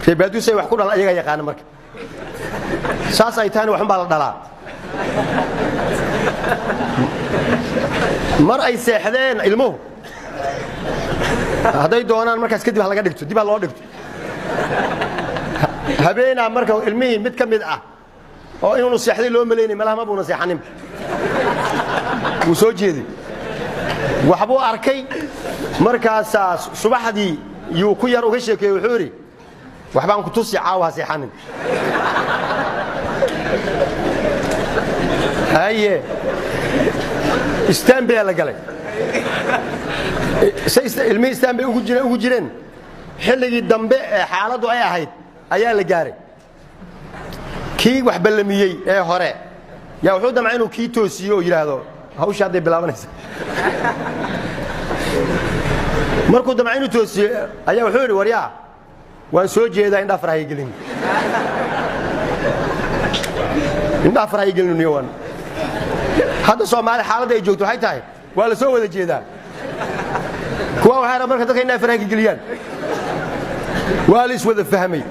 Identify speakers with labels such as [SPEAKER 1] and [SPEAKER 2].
[SPEAKER 1] reebaadu say wax ku dhalan ayaga yaqaan marka saas ay taana waxan baa la dhalaa mar ay seexdeen ilmuhu haday doonaan markaas kadib laga dhigto dib loo dhigto habeena marka ilmihii mid kamid ah oo inuu seexday loo maleeyay malaha ma buuna seexanin wuu soo jeeday waxbuu arkay markaas subaxdii yuu ku yar uga sheekeeyay wuxuu yiri waxbaan ku tusi caawa seexanin haye istaan baa la galay ilmi istaan bay ugu jireen xilligii dambe ee xaaladu ay ahayd ayaa la gaaray kii wax ballamiyay ee hore yaa wuxuu damcay inuu kii toosiyo oo yiraahdo hawsha haday bilaabanaysa markuu damcay inuu toosiyo ayaa wuxuu yiri waryaa waan soo jeedaa in dhafrahay gelin niyowan hadda Soomaali xaaladda ay joogto waxay tahay waa la soo wada jeedaa kuwa waxa marka dadka inay faraha geliyaan waa la is wada fahmay